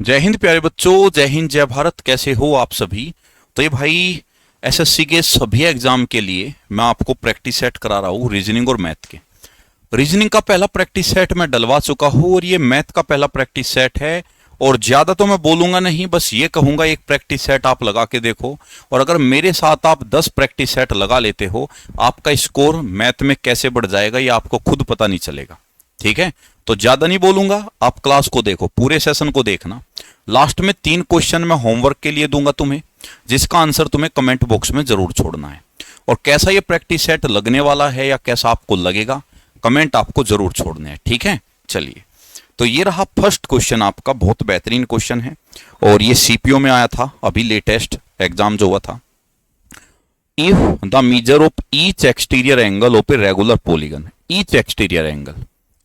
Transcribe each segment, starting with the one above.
जय हिंद प्यारे बच्चों, जय हिंद जय भारत। कैसे हो आप सभी। तो ये भाई एसएससी के सभी एग्जाम के लिए मैं आपको प्रैक्टिस सेट करा रहा हूँ रीजनिंग और मैथ के। रीजनिंग का पहला प्रैक्टिस सेट मैं डलवा चुका हूँ और ये मैथ का पहला प्रैक्टिस सेट है। और ज्यादा तो मैं बोलूंगा नहीं, बस ये कहूंगा एक प्रैक्टिस सेट आप लगा के देखो। और अगर मेरे साथ आप 10 प्रैक्टिस सेट लगा लेते हो, आपका स्कोर मैथ में कैसे बढ़ जाएगा ये आपको खुद पता नहीं चलेगा। ठीक है, तो ज्यादा नहीं बोलूंगा, आप क्लास को देखो, पूरे सेशन को देखना। लास्ट में 3 क्वेश्चन मैं होमवर्क के लिए दूंगा तुम्हें, जिसका आंसर तुम्हें कमेंट बॉक्स में जरूर छोड़ना है। और कैसा ये प्रैक्टिस सेट लगने वाला है या कैसा आपको लगेगा, कमेंट आपको जरूर छोड़ने हैं। ठीक है, चलिए। तो ये रहा फर्स्ट क्वेश्चन आपका, बहुत बेहतरीन क्वेश्चन है और ये सीपीओ में आया था अभी लेटेस्ट एग्जाम जो हुआ था। If the measure of each exterior angle of a regular polygon, each exterior angle,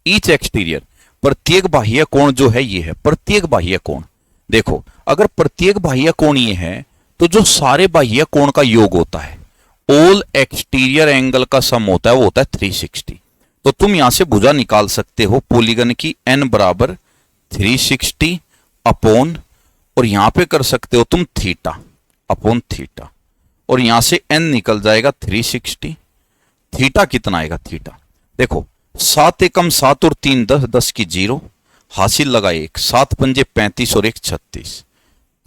each exterior, प्रत्येक बाह्य कोण जो है ये है प्रत्येक बाह्य कोण। देखो, अगर प्रत्येक बाह्य कोण ये है तो जो सारे बाह्य कोण का योग होता है, ऑल एक्सटीरियर एंगल का सम होता है, वो होता है 360। तो तुम यहां से भुजा निकाल सकते हो पॉलीगन की, n बराबर 360 अपॉन, और यहां पे कर सकते हो तुम थीटा अपॉन थीटा, और यहां से n निकल जाएगा 360। थीटा कितना आएगा, थीटा देखो, 7 एकम 7 और 3 10, 10 की 0, हासिल लगा 1, 7 पंजे 35 और 1 36,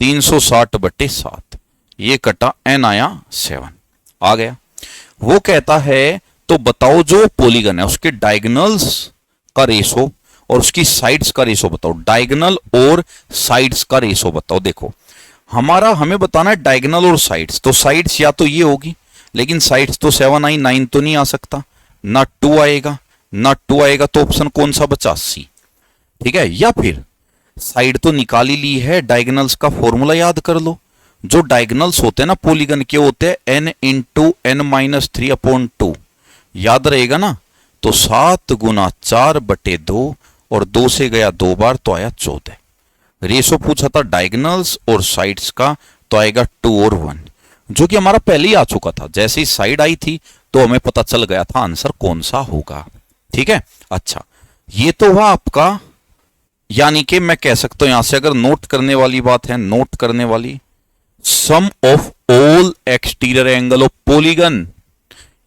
360/7, ये कटा, n आया 7 आ गया। वो कहता है तो बताओ जो पॉलीगन है उसके डायगोनल्स का रेशो और उसकी साइड्स का रेशो बताओ, डायगोनल और साइड्स का रेशो बताओ। देखो, हमें बताना है डायगोनल और साइड्स, तो साइड्स या तो ये होगी, लेकिन साइड्स तो 7 आई, 9 तो नहीं आ सकता, ना 2 आएगा, ना 2 आएगा, तो ऑप्शन कौन सा बचा, सी। ठीक है, या फिर साइड तो निकाल ही ली है, डायगोनल्स का फॉर्मूला याद कर लो। जो डायगोनल्स होते हैं ना पॉलीगन के, होते हैं n इंटू n-3/2, याद रहेगा ना। तो 7 गुना 4/2 और 2 से गया 2 बार तो आया 14। रेशो पूछा था डायगोनल्स और साइड्स का, तो आएगा 2 और 1, जो कि हमारा पहले ही आ चुका था। जैसे ही साइड आई थी तो हमें पता चल गया था आंसर कौन सा होगा। ठीक है, अच्छा, ये तो हुआ आपका, यानी कि मैं कह सकता हूं यहां से अगर नोट करने वाली बात है, नोट करने वाली, sum of all exterior angle of polygon,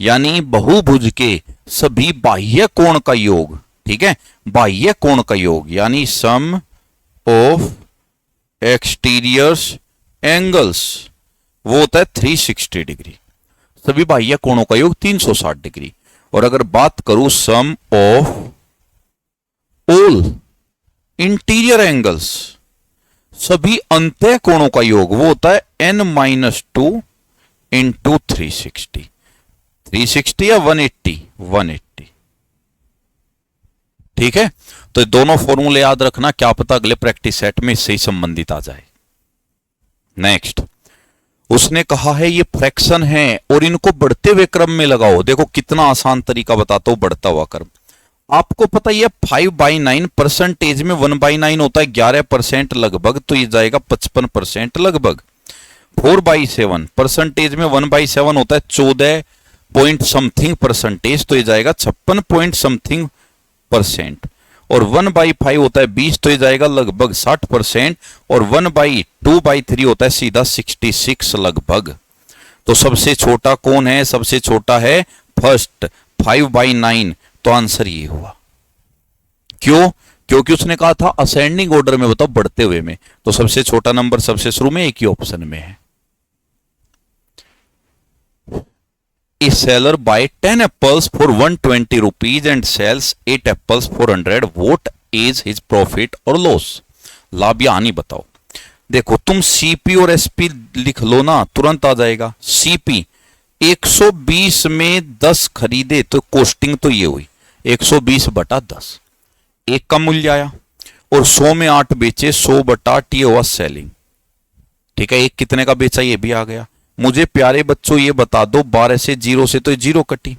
यानी बहुभुज के सभी बाह्य कोण का योग। ठीक है, बाह्य कोण का योग, यानी सम ऑफ एक्सटीरियर एंगल्स, वो होता है 360 डिग्री, सभी बाह्य कोणों का योग 360 डिग्री। और अगर बात करूं सम ऑफ ऑल इंटीरियर एंगल्स, सभी अंतः कोणों का योग, वो होता है n-2 इंटू 360, 360 या 180, 180। ठीक है, तो दोनों फॉर्मूले याद रखना, क्या पता अगले प्रैक्टिस सेट में इससे ही संबंधित आ जाए। नेक्स्ट, उसने कहा है ये फ्रैक्शन है और इनको बढ़ते हुए क्रम में लगाओ। देखो कितना आसान तरीका बताता हूं, बढ़ता हुआ क्रम। आपको पता ही है 5/9 परसेंटेज में 1/9 होता है 11% लगभग, तो ये जाएगा 55% लगभग। 4/7 परसेंटेज में 1/7 होता है 14 पॉइंट समथिंग परसेंटेज, तो ये जाएगा 56 पॉइंट समथिंग परसेंट। और 1/5 होता है 20, तो ये जाएगा लगभग 60%। और 1/2/3 होता है सीधा 66 लगभग। तो सबसे छोटा कौन है, सबसे छोटा है फर्स्ट 5/9, तो आंसर ये हुआ। क्यों, क्योंकि उसने कहा था असेंडिंग ऑर्डर में बताओ, बढ़ते हुए में, तो सबसे छोटा नंबर सबसे शुरू में एक ही ऑप्शन में है। A seller buy 10 apples for 120 rupees and sells 8 apples for 100. What is his profit or loss? लाभ या हानि बताओ। देखो, तुम सीपी और एसपी लिख लो ना, तुरंत आ जाएगा। सीपी 120 में 10 खरीदे तो कॉस्टिंग तो ये हुई 120/10, 1 का मूल्य आया। और 100 में 8 बेचे, 100/8, ये हुआ सेलिंग। ठीक है, 1 कितने का बेचा ये भी आ गया। मुझे प्यारे बच्चों ये बता दो, 12 से 0 से तो 0 कटी,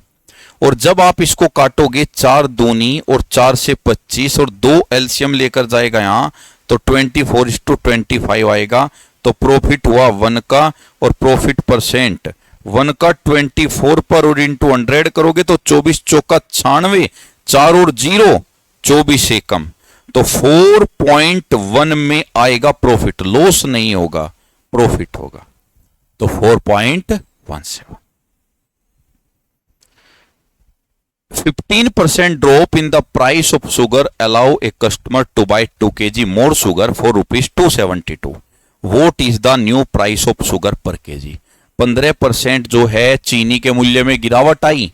और जब आप इसको काटोगे 4 दूनी और 4 से 25 और 2 एलसीएम लेकर जाएगा यहां, तो 24:25 आएगा। तो प्रॉफिट हुआ 1 का, और प्रॉफिट परसेंट 1 का 24 पर, और इंटू 100 करोगे तो 24 चौका 96, 4 और 0 24 एकम, तो 4.1 में आएगा प्रॉफिट, लॉस नहीं होगा, प्रॉफिट होगा। तो 4.17। 15% drop in the price of sugar allow a customer to buy 2 kg more sugar for ₹272। What is the new price of sugar per KG. 15% जो है चीनी के मूल्य में गिरावट आई,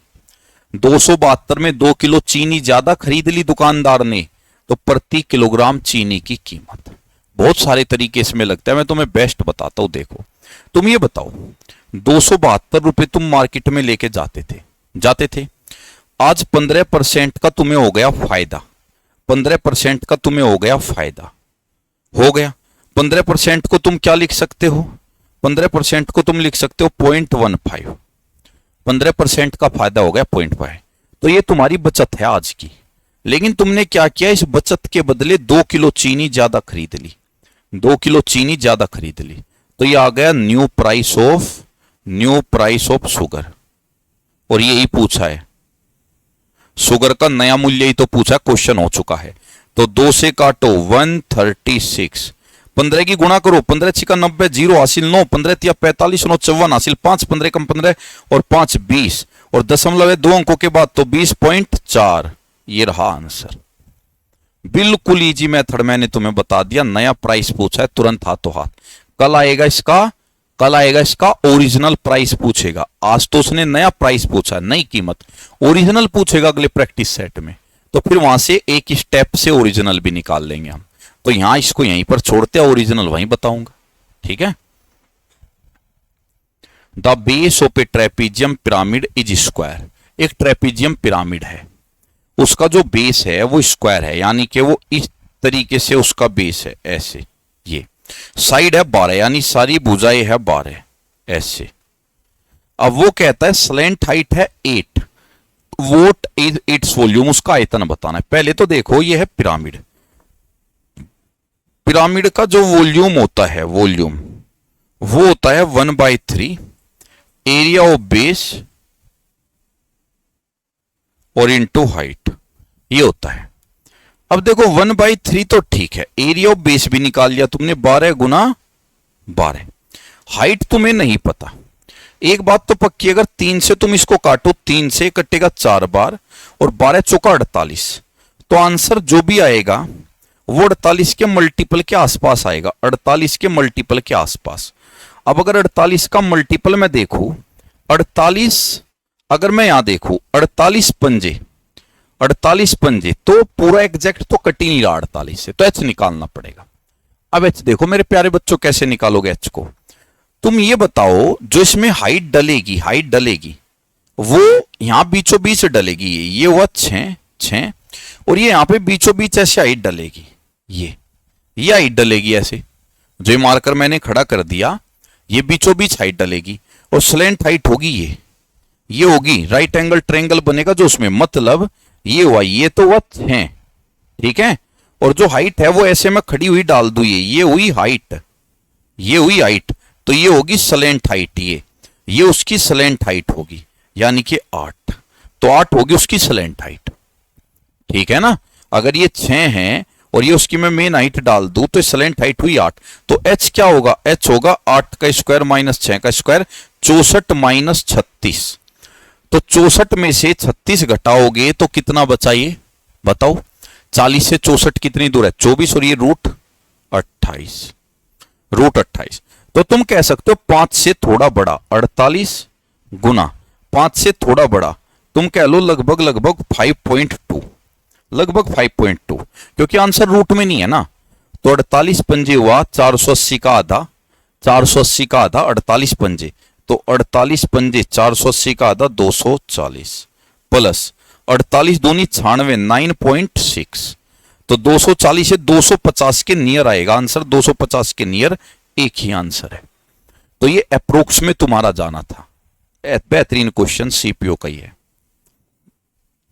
272 में 2 किलो चीनी ज्यादा खरीद ली दुकानदार ने, तो प्रति किलोग्राम चीनी की कीमत। बहुत सारे तरीके इसमें लगता है, मैं तुम्हें बेस्ट बताता हूं। देखो तुम ये बताओ, 272 रुपए तुम मार्केट में लेके जाते थे, आज 15% का तुम्हें हो गया फायदा, 15% का तुम्हें हो गया फायदा, हो गया। 15% को तुम क्या लिख सकते हो, 15% को तुम लिख सकते हो 0.15। 15% का फायदा हो गया 0.5। तो ये तुम्हारी बचत है आज की। लेकिन तुमने क्या किया, इस बचत के बदले 2 किलो चीनी ज्यादा खरीद ली, 2 किलो चीनी ज्यादा खरीद ली, तो ये आ गया न्यू प्राइस ऑफ शुगर। और यही पूछा है, शुगर का नया मूल्य ही तो पूछा, क्वेश्चन हो चुका है। तो 2 से काटो 136, 15 की गुणा करो, 15 छिका 90, 0 हासिल 9, 15 तिया 45, 9 54 हासिल 5, 15 कम 15 और 5 20, और दशमलव है 2 अंकों के बाद, तो 20.4। ये रहा आंसर। बिल्कुल इजी मेथड मैंने तुम्हें बता दिया। नया प्राइस पूछा है, तुरंत हाथों हाथ। कल आएगा इसका ओरिजिनल प्राइस पूछेगा। आज तो उसने नया प्राइस पूछा, नई कीमत, ओरिजिनल पूछेगा अगले प्रैक्टिस सेट में, तो फिर वहां से एक स्टेप से ओरिजिनल भी निकाल लेंगे हम। तो यहां इसको यहीं पर छोड़ते हैं, ओरिजिनल वहीं बताऊंगा, ठीक है। The base of A trapezium pyramid is square. एक ट्रेपीजियम पिरामिड है, उसका जो बेस है वो स्क्वायर है, यानी कि वो इस तरीके से उसका बेस है, ऐसे। ये साइड है 12, यानी सारी भुजाएं है 12, ऐसे। अब वो कहता है स्लैंट हाइट है 8, वोट इज इट्स वॉल्यूम, उसका आयतन बताना है। पहले तो देखो ये है पिरामिड, पिरामिड का जो वॉल्यूम होता है, वॉल्यूम वो होता है 1/3 एरिया ऑफ बेस और इनटू हाइट, ये होता है। अब देखो 1/3 तो ठीक है, एरिया ऑफ बेस भी निकाल लिया तुमने, 12 गुना 12। हाइट तुम्हें नहीं पता। एक बात तो पक्की, अगर 3 से तुम इसको काटो, 3 से कटेगा 4 बार, और 12 चौका 48, तो आंसर जो भी आएगा वो 48 के मल्टीपल के आसपास आएगा, 48 के मल्टीपल के आसपास। अब अगर 48 का मल्टीपल मैं देखूं, 48 अगर मैं यहां देखूं 48 पंजे, तो पूरा एग्जैक्ट तो कट ही नहीं रहा 48 से, तो एच निकालना पड़ेगा। अब एच देखो मेरे प्यारे बच्चों, कैसे निकालोगे एच को। तुम ये बताओ, जो इसमें हाइट डलेगी वो यहां बीचों बीच डलेगी, ये हुआ 6, और ये यहां पे बीचों बीच ऐसे हाइट डलेगी, ये हाइट डलेगी ऐसे। जो मार्कर मैंने खड़ा कर दिया, ये बीचों बीच हाइट डलेगी, और स्लैंट हाइट होगी ये होगी, राइट एंगल ट्रायंगल बनेगा जो उसमें, मतलब ये हुआ, ये तो हुआ 6, ठीक है। और जो हाइट है वो ऐसे में खड़ी हुई डाल दू, ये हुई हाइट, तो ये होगी स्लैंट हाइट, ये उसकी स्लैंट हाइट होगी, यानी कि 8, तो 8 होगी उसकी स्लैंट हाइट, ठीक है ना। अगर ये 6 है और ये उसकी मैं मेन हाइट डाल दूं, तो स्लैंट हाइट हुई 8, तो h क्या होगा, h होगा 8 का स्क्वायर माइनस 6 का स्क्वायर, 64 माइनस 36। तो 64 में से 36 घटाओगे तो कितना बचा, ये बताओ। 40 से 64 कितनी दूर है, 24, और ये रूट 28, तो तुम कह सकते हो 5 से थोड़ा बड़ा, 48 गुना 5 से थोड़ा बड़ा, तुम कह लो लगभग 5.2, लगभग 5.2, क्योंकि आंसर रूट में नहीं है ना। तो 48 पंजे हुआ 480 का आधा, 48 पंजे, तो 48 पंजे 480 का आधा 240, प्लस 48 दूनी 96, 9.6, तो 240 से 250 के नियर आएगा आंसर, 250 के नियर एक ही आंसर है। तो ये अप्रोक्स में तुम्हारा जाना था। बेहतरीन क्वेश्चन सीपीओ का ही है।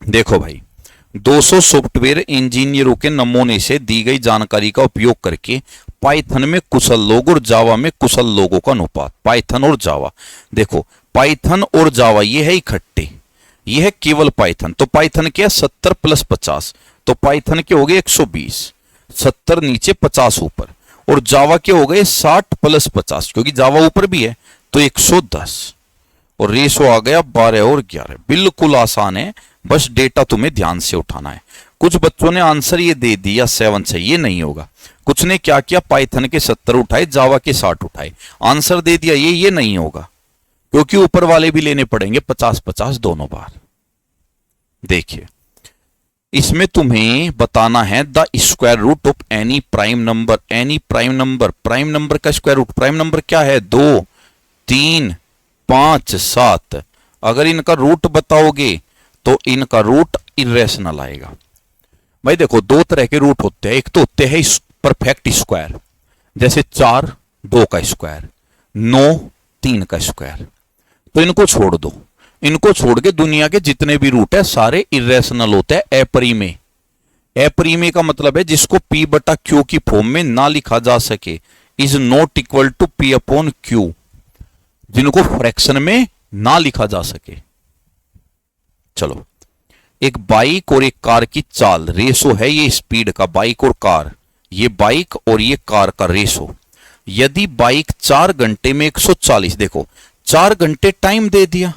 देखो भाई, 200 सॉफ्टवेयर इंजीनियरों के नमूने से दी गई जानकारी का उपयोग करके पाइथन में कुशल लोग और जावा में कुशल लोगों का अनुपात। पाइथन और जावा, देखो पाइथन और जावा ये है इकट्ठे, ये है केवल पाइथन। तो पाइथन के 70 + 50, तो पाइथन के हो गए 120, 70 नीचे 50 ऊपर, और जावा के हो गए 60 प्लस 50 क्योंकि जावा ऊपर भी है तो 110, और रेशो आ गया 12 और 11। बिल्कुल आसान है, बस डेटा तुम्हें ध्यान से उठाना है। कुछ बच्चों ने आंसर ये दे दिया 7 से, ये नहीं होगा। कुछ ने क्या किया, पाइथन के 70 उठाए, जावा के 60 उठाए, आंसर दे दिया ये नहीं होगा, क्योंकि ऊपर वाले भी लेने पड़ेंगे 50-50 दोनों बार। देखिए इसमें तुम्हें बताना है the square root of any prime number. Any prime number, prime number का स्क्वायर रूट, प्राइम नंबर क्या है 2, 3, 5, 7। अगर इनका रूट बताओगे तो इनका रूट इरेशनल आएगा। भाई देखो दो तरह के रूट होते हैं, एक तो होते हैं परफेक्ट स्क्वायर, जैसे 4 2 का स्क्वायर, 9 3 का स्क्वायर। तो इनको छोड़ दो, इनको छोड़ के दुनिया के जितने भी रूट है सारे इरेशनल होते हैं, अपरिमेय। अपरिमेय का मतलब है जिसको P बटा Q की फॉर्म में ना लिखा जा सके, is not equal to P upon Q, जिनको फ्रैक्शन में ना लिखा जा सके। चलो, एक बाइक और एक कार की चाल, रेशो है ये स्पीड का, बाइक और कार, ये बाइक और ये कार का रेशो। यदि बाइक 4 घंटे में 140, देखो 4 घंटे टाइम दे दिया,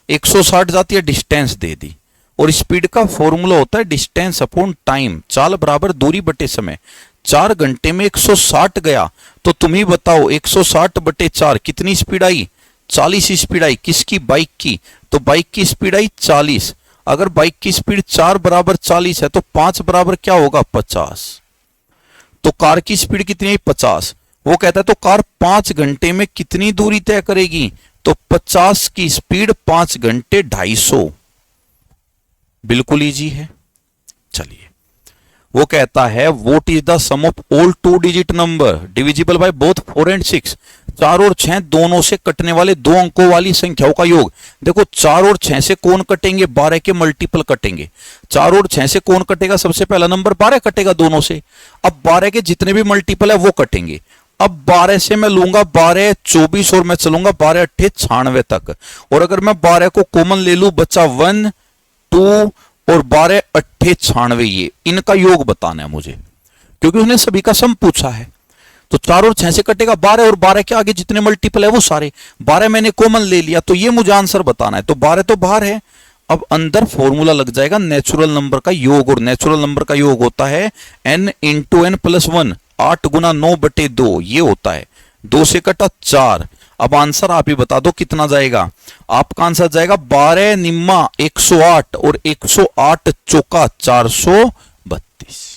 160 जाती है डिस्टेंस दे दी, और स्पीड का फॉर्मूला होता है डिस्टेंस अपॉन टाइम, चाल बराबर दूरी बटे समय। 4 घंटे में 160 गया, तो तुम ही बताओ 160 बटे 4 कितनी स्पीड आई, 40 स्पीड आई। किसकी, बाइक की, तो बाइक की स्पीड आई 40। अगर बाइक की स्पीड 4 बराबर 40 है तो 5 बराबर क्या होगा 50। तो कार की स्पीड कितनी है 50। वो कहता है तो कार 5 घंटे में कितनी दूरी तय करेगी, तो 50 की स्पीड 5 घंटे 250। बिल्कुल इजी है। चलिए, वो कहता है what is the sum of all 2 digit number divisible by both 4 and 6। 4 और 6 दोनों से कटने वाले 2 अंकों वाली संख्याओं का योग। देखो 4 और 6 से कौन कटेंगे, 12 के मल्टीपल कटेंगे। 4 और 6 से कौन कटेगा, सबसे पहला नंबर 12 कटेगा दोनों से। अब 12 के जितने भी मल्टीपल है वो कटेंगे। अब 12 से मैं लूंगा 12 24 और मैं चलूंगा 12 8 96 तक, और अगर मैं 12 को कॉमन ले लूं बचा 1 2 और 12 8 96, ये इनका योग बताना है मुझे, क्योंकि उन्हें सभी का सम पूछा है। तो 4 और 6 से कटेगा 12, और 12 के आगे जितने मल्टीपल है वो सारे। 12 मैंने कॉमन ले लिया, तो ये मुझे आंसर बताना है। तो 12 तो बाहर है, अब अंदर फॉर्मूला लग जाएगा नेचुरल नंबर का योग, और नेचुरल नंबर का योग होता है n इंटू n प्लस 1, 8 गुना 9 बटे 2, ये होता है। 2 से कटा 4। अब आंसर आप ही बता दो कितना जाएगा। आपका आंसर जाएगा 12 निम्मा 108, और 108 चौका 432।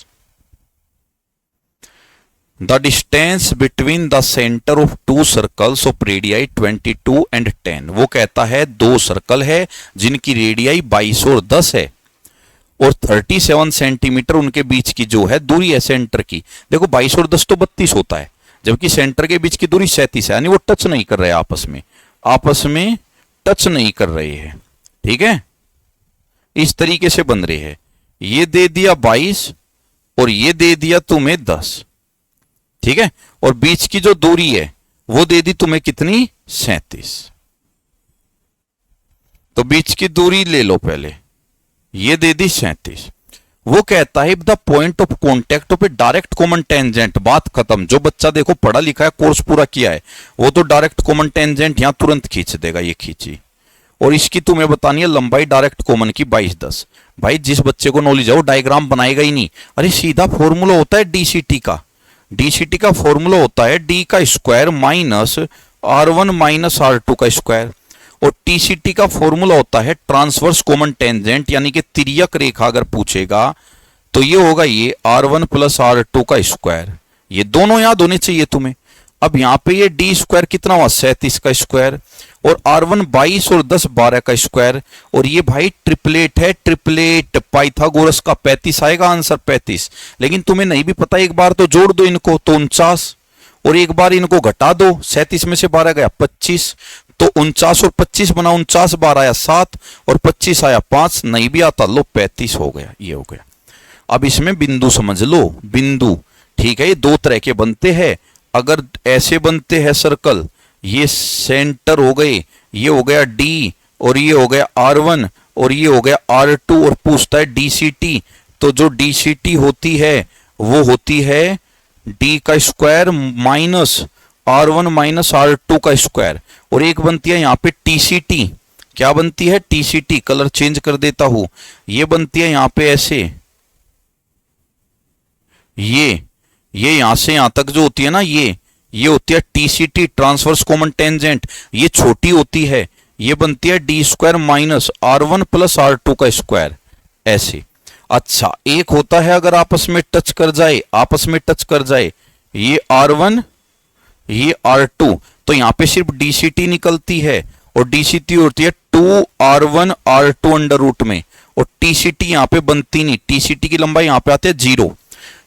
The distance between the centre of 2 circles of radii 22 and 10। वो कहता है 2 सर्कल है जिनकी रेडियाई 22 और 10 है, और 37 सेंटीमीटर उनके बीच की जो है दूरी है सेंटर की। देखो 22 और 10 तो 32 होता है, जबकि सेंटर के बीच की दूरी 37 है, यानी वो टच नहीं कर रहे आपस में टच नहीं कर रहे हैं। ठीक है, इस तरीके से बन रहे हैं। ये दे दिया 22 और ये दे दिया तुम्हें 10, ठीक है, और बीच की जो दूरी है वो दे दी तुम्हें कितनी 37। तो बीच की दूरी ले लो पहले, ये दे दी 37। वो कहता है the point of contact of A direct common tangent. बात खत्म। जो बच्चा देखो पढ़ा लिखा है, कोर्स पूरा किया है, वो तो डायरेक्ट कॉमन टेंजेंट यहां तुरंत खींच देगा, ये खींची। और इसकी तुम्हें बतानी है लंबाई डायरेक्ट कॉमन की 22 10। भाई जिस बच्चे को नॉलेज है वो डायग्राम बनाएगा ही नहीं। अरे सीधा फॉर्मूला होता है डीसीटी का। डीसीटी का फॉर्मूला होता है डी का square minus R1 minus R2 का स्क्वायर, और टीसीटी का फॉर्मूला होता है ट्रांसवर्स कॉमन टेंजेंट, यानी कि तिर्यक रेखा अगर पूछेगा तो ये होगा ये R1 प्लस R2 का स्क्वायर। ये दोनों याद होने चाहिए तुम्हें। अब यहां पे ये डी स्क्वायर कितना हुआ 37 का स्क्वायर, और R1 22 और 10 12 का स्क्वायर, और ये भाई ट्रिपलेट है, ट्रिपलेट पाइथागोरस का 35 आएगा आंसर 35। लेकिन तुम्हें नहीं भी पता, एक बार तो जोड़ दो इनको तो 49, और एक बार इनको घटा दो, 37 में से 12 गया 25, तो 49 और 25 बना 49, 12 आया 7 और 25 आया 5, नहीं भी आता लो 35 हो गया, ये हो गया। अब इसमें बिंदु समझ लो, बिंदु ठीक है, ये 2 तरह के बनते हैं। अगर ऐसे बनते हैं सर्कल, ये सेंटर हो गए, ये हो गया डी, और ये हो गया R1 और ये हो गया R2, और पूछता है डीसीटी। तो जो डीसीटी होती है वो होती है डी का square minus R1 minus R2 का स्क्वायर, और एक बनती है यहां पे TCT। क्या बनती है? TCT। कलर चेंज कर देता हूं, ये बनती है यहां पे ऐसे, ये यहां से यहां तक जो होती है ना, ये होती है TCT, ट्रांसवर्स कॉमन टेंजेंट। ये छोटी होती है, ये बनती है D square minus R1 plus R2 का स्क्वायर, ऐसे। अच्छा, एक होता है अगर आपस में टच कर जाए, ये R1 ये R2, तो यहां पे सिर्फ DCT निकलती है, और DCT होती है 2R1 R2 अंडर रूट में, और TCT यहां पे बनती नहीं। TCT की लंबाई यहां पे आती है 0।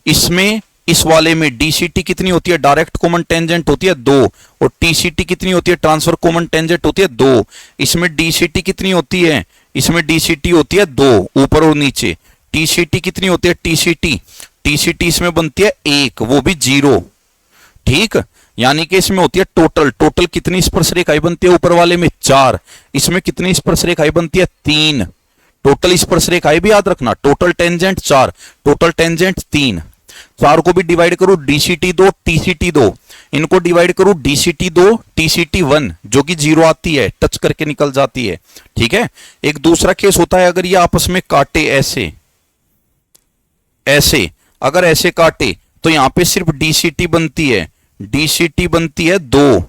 इसमें इस वाले में DCT कितनी होती है? डायरेक्ट कॉमन टेंजेंट होती है 2, और TCT कितनी होती है? ट्रांसफर कॉमन टेंजेंट होती है 2। इसमें DCT कितनी होती है? इसमें DCT होती है 2, ऊपर और नीचे। TCT कितनी होती है? TCT इसमें बनती है 1, वो भी 0। ठीक, यानी कि इसमें होती है टोटल कितनी स्पर्श रेखाएं बनती है? ऊपर वाले में 4, इसमें कितनी स्पर्श रेखाएं बनती है? 3। टोटल स्पर्श रेखाएं भी याद रखना, टोटल टेंजेंट 4, टोटल टेंजेंट 3। 4 को भी डिवाइड करो DCT 2 TCT 2, इनको डिवाइड करो DCT 2 TCT 1, जो कि 0 आती है, टच करके निकल जाती है। ठीक है। एक दूसरा केस होता है, अगर ये आपस में काटे ऐसे, अगर ऐसे काटे तो यहां पे सिर्फ DCT बनती है, DCT बनती है 2,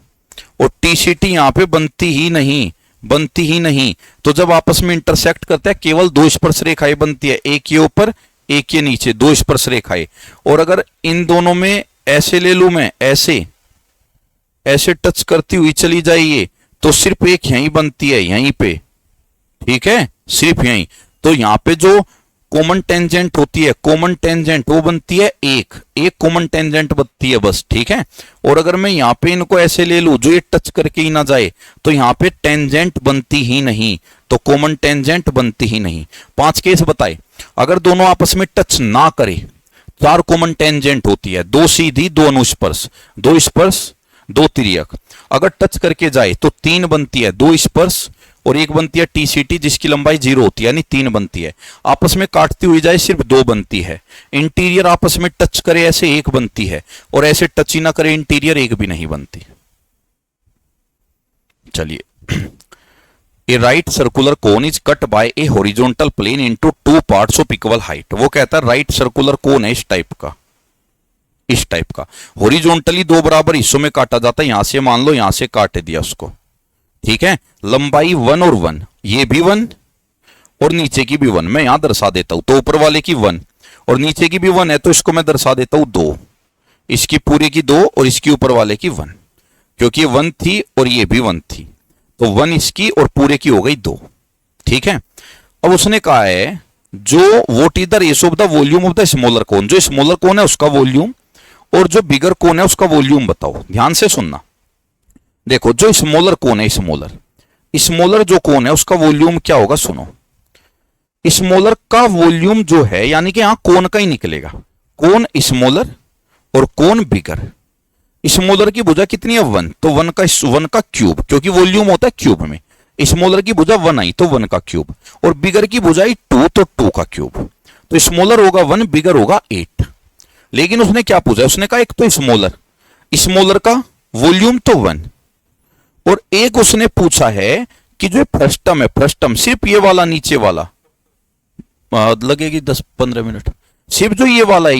और TCT यहां पे बनती ही नहीं। तो जब आपस में इंटरसेक्ट करता है केवल 2 स्पर्श रेखाएं बनती है, एक ये ऊपर एक ये नीचे, 2 स्पर्श रेखाएं। और अगर इन दोनों में ऐसे ले लूं मैं, ऐसे टच करती हुई चली जाइए, तो सिर्फ एक यहीं बनती है, यहीं पे। ठीक है, सिर्फ यहीं। तो यहां पे जो कॉमन टेंजेंट होती है, कॉमन टेंजेंट वो बनती है एक कॉमन टेंजेंट बनती है बस। ठीक है। और अगर मैं यहां पे इनको ऐसे ले लूं जो ये टच करके ही ना जाए, तो यहां पे टेंजेंट बनती ही नहीं, तो कॉमन टेंजेंट बनती ही नहीं। 5 केस बताए। अगर दोनों आपस में टच ना करे, 4 कॉमन टेंजेंट होती है, 2 सीधी 2 अनुस्पर्श, 2 स्पर्श 2 तिर्यक। अगर टच करके जाए तो 3 बनती है, 2 स्पर्श, और एक बनती है TCT जिसकी लंबाई 0 होती है, यानी 3 बनती है। आपस में काटती हुई जाए सिर्फ 2 बनती है। इंटीरियर आपस में टच करे ऐसे 1 बनती है, और ऐसे टच ही ना करे इंटीरियर 1 भी नहीं बनती। चलिए, a right circular cone is cut by a horizontal plane into 2 parts of equal height. वो कहता है राइट सर्कुलर कोन है इस टाइप का, हॉरिजॉन्टली 2 बराबर हिस्सों में काटा जाता है। यहां से मान लो, यहां से काट दिया उसको। ठीक है, लंबाई 1 और 1, ये भी 1 और नीचे की भी 1, मैं यहां दर्शा देता हूं। तो ऊपर वाले की 1 और नीचे की भी 1 है, तो इसको मैं दर्शा देता हूं 2, इसकी पूरी की 2 और इसकी ऊपर वाले की 1, क्योंकि ये 1 थी और ये भी 1 थी, तो 1 इसकी और पूरे की हो गई 2। ठीक है। अब उसने कहा है जो what is the ratio of the volume of the smaller cone, जो स्मॉलर कोन है उसका वॉल्यूम और जो बिगर कोन है उसका वॉल्यूम बताओ। ध्यान से सुनना, देखो जो स्मॉलर कोन है, स्मॉलर जो कोन है उसका वॉल्यूम क्या होगा? सुनो, स्मॉलर का वॉल्यूम जो है, यानी कि यहां कोन का ही निकलेगा, कोन स्मॉलर और कोन बिगर। स्मॉलर की भुजा कितनी है? 1, तो 1 का क्यूब, क्योंकि वॉल्यूम होता है क्यूब में। स्मॉलर की भुजा 1 आई तो 1 का क्यूब, और बिगर की भुजा आई 2 तो 2 का क्यूब। तो स्मॉलर होगा 1, बिगर होगा 8। लेकिन उसने क्या पूछा? उसने कहा एक तो स्मॉलर का वॉल्यूम तो 1, और एक उसने पूछा है कि जो फ्रस्टम है, फ्रस्टम सिर्फ ये वाला नीचे वाला, लगेगी 10-15 मिनट, सिर्फ जो ये वाला है,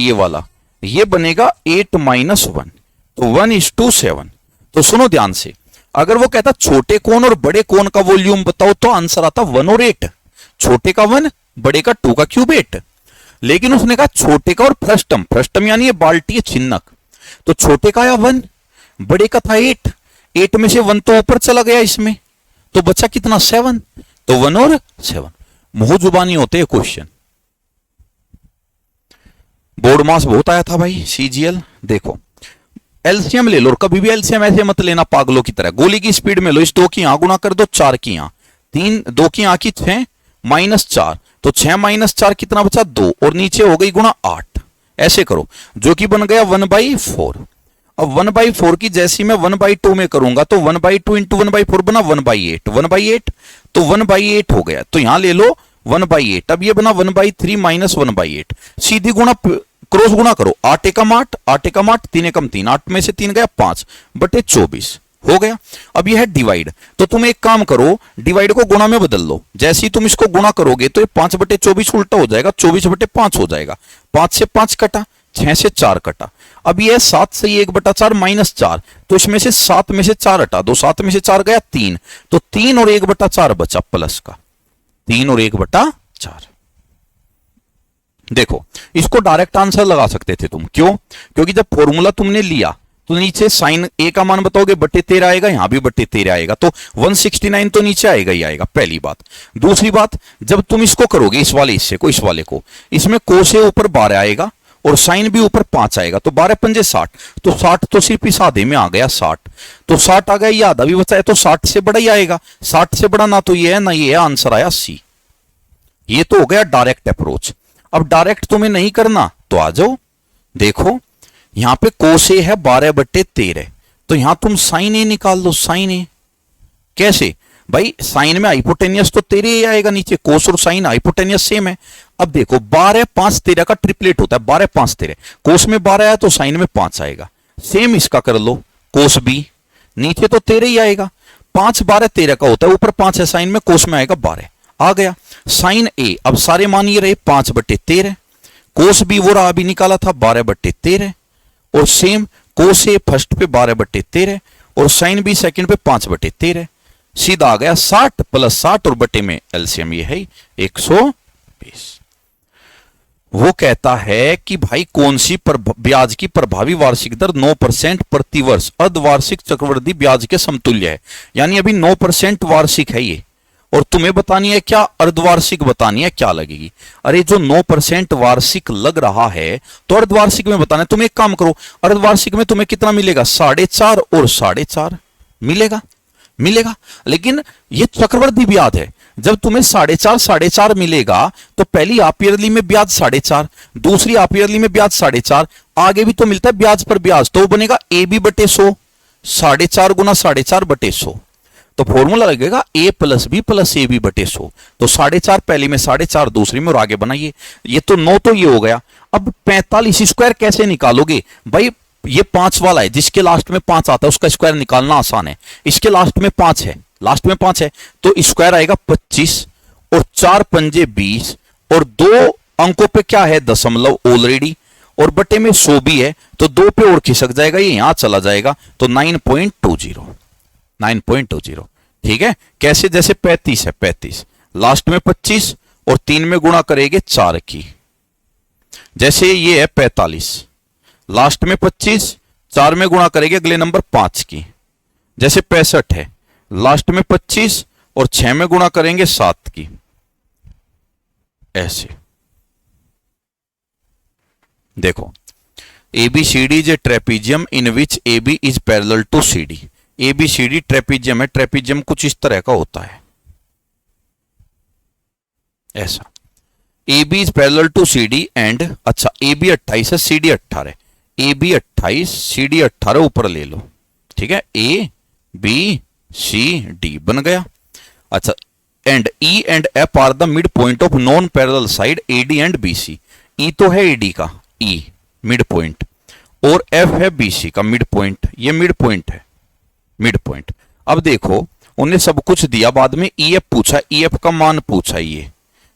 ये बनेगा 8 माइनस 1, तो 1:7। तो सुनो ध्यान से, अगर वो कहता छोटे कोन और बड़े कोन का वॉल्यूम बताओ, तो आंसर आता 1 और 8। छोटे का 1, बड़े का 2 का क्यूब 8। लेकिन उसने कहा छोटे का और फ्रस्टम यानी ये बाल्टी है, छिन्नक, तो छोटे का आया 1, बड़े का था 8 में से 1 तो ऊपर चला गया इसमें, तो बचा कितना? 7, तो 1 और 7। मुंह जुबानी होते हैं क्वेश्चन। बोर्ड मास बहुत आया था भाई CGL। देखो एलसीएम ले लो, और कभी भी एलसीएम ऐसे मत लेना पागलों की तरह। गोली की स्पीड में लो, इस 2 की यहां गुना कर दो, 4 की यहां, 3, 2 की यहां की 6 माइनस 4, तो 6 माइनस 4 कितना बचा? 2, और नीचे हो गई गुणा 8। ऐसे करो, जो कि बन गया 1/4। अब 1/4 की जैसी मैं 1/2 में करूंगा, तो 1/2 इंटू 1/4 बना 1/8, 1/8 तो 1/8 हो गया। तो यहां ले लो 1/8। अब ये बना 1/3 माइनस 1/8, सीधी गुणा क्रॉस गुणा करो, 8 एकम 8, 8 एकम 8, 3 एकम 3, 8 में से 3 गया 5 बटे 24 हो गया। अब यह है डिवाइड, तो तुम एक काम करो, डिवाइड को गुणा में बदल लो। जैसे ही तुम इसको गुणा करोगे तो ये 5 बटे 24 उल्टा हो जाएगा, 24 बटे 5 हो जाएगा। 5 से 5 कटा, 6 से 4 कटा। अब ये 7 से 1 बटा 4 माइनस 4, तो इसमें से 7 में से 4 हटा दो, 7 में से 4 गया 3, तो 3 और 1 बटा 4 बचा प्लस का, 3 और 1 बटा 4। देखो इसको डायरेक्ट आंसर लगा सकते थे तुम, क्यों? क्योंकि जब फॉर्मूला तुमने लिया तो नीचे साइन ए का मान बताओगे बट्टे 13 आएगा, यहां भी बट्टे 13 आएगा, तो 169 तो नीचे आएगा ही आएगा, पहली बात। दूसरी बात, जब तुम इसको करोगे इस वाले हिस्से को, इस वाले को, इसमें कोसे ऊपर 12 आएगा और साइन भी ऊपर 5 आएगा, तो 12 पंजे 60, तो 60 तो सिर्फ इस आधे में आ गया 60, तो 60 आ गया, ये आधा भी बचा है, तो 60 से बड़ा ही आएगा। 60 से बड़ा ना तो ये है ना ये है, आंसर आया सी। ये तो हो गया डायरेक्ट अप्रोच। अब डायरेक्ट तुम्हें नहीं करना तो आ जाओ, देखो यहां पे कोस ए है 12 बट्टे 13, तो यहां तुम साइन ए निकाल लो। साइन ए कैसे भाई? साइन में हाइपोटेनियस तो 13 ही आएगा नीचे, कोस और साइन हाइपोटेनियस सेम है। अब देखो 12 5 13 का ट्रिपलेट होता है, 12 5 13, कोस में 12 आया तो साइन में 5 आएगा। सेम इसका कर लो, कोस बी नीचे तो 13 ही आएगा, 5 12 13 का होता है, ऊपर 5 है साइन में, कोस में आएगा 12 आ गया। साइन ए अब सारे मान ये रहे 5 बट्टे 13, कोस बी वो रहा अभी निकाला था 12 बट्टे 13, और सेम कोस ए फर्स्ट पे 12 बट्टे 13 और साइन बी सेकंड पे 5 बट्टे 13, सीधा आ गया 60 प्लस 60 और बटे में एलसीएम ये है 120। वो कहता है कि भाई कौन सी ब्याज की प्रभावी वार्षिक दर 9% प्रतिवर्ष अर्धवार्षिक चक्रवृद्धि ब्याज के समतुल्य है। यानी अभी 9% वार्षिक है ये, और तुम्हें बतानी है क्या, अर्धवार्षिक बतानी है क्या लगेगी। अरे जो 9% वार्षिक लग रहा है तो अर्धवार्षिक में बताना है। तुम एक काम करो, अर्धवार्षिक में तुम्हें कितना मिलेगा, 4.5 और 4.5 मिलेगा, मिलेगा। लेकिन ये चक्रवृद्धि ब्याज है, जब तुम्हें 4.5 4.5 मिलेगा तो पहली हाफ ईयरली में ब्याज 4.5, दूसरी हाफ ईयरली में ब्याज 4.5, आगे भी तो मिलता है ब्याज पर ब्याज, तो बनेगा ए बी बटे 100, 4.5 गुना 4.5 बटे 100, तो फॉर्मूला लगेगा A plus B plus A B बटे 100। तो 4.5 पहली में, 4.5 दूसरी में, और आगे बनाइए। ये तो 9 तो ये हो गया। अब 45 स्क्वायर कैसे निकालोगे भाई? ये 5 वाला है, जिसके लास्ट में 5 आता है उसका स्क्वायर निकालना आसान है। इसके लास्ट में 5 है, लास्ट में 5 है, तो स्क्वायर आएगा 25 और 4 पंजे 20 और 2 अंकों पे क्या है, दशमलव ऑलरेडी, और बटे में 100 भी है, तो 2 पे और खिसक जाएगा, ये यहां चला जाएगा, तो 9.20 9.20। ठीक है, कैसे? जैसे 35 है, 35 लास्ट में 25 और 3 में गुणा करेंगे 4 की, जैसे ये है 45 लास्ट में 25 4 में गुणा करेंगे अगले नंबर 5 की, जैसे 65 है लास्ट में 25 और 6 में गुणा करेंगे 7 की, ऐसे। देखो ABCD is a trapezium in which AB is parallel to CD। ABCD trapezium है, ट्रेपीजियम कुछ इस तरह का होता है, ऐसा। AB is parallel to CD and, अच्छा AB 28 है, CD 18 है, AB 28 CD 18 ऊपर ले लो, ठीक है, ABCD बन गया। अच्छा, and E and F are the mid point of non parallel side AD and BC। E तो है AD का, E मिड पॉइंट, और F है BC का मिड पॉइंट, ये मिड पॉइंट है, मिड पॉइंट। अब देखो उन्हें सब कुछ दिया, बाद में EF पूछा, EF का मान पूछा, ये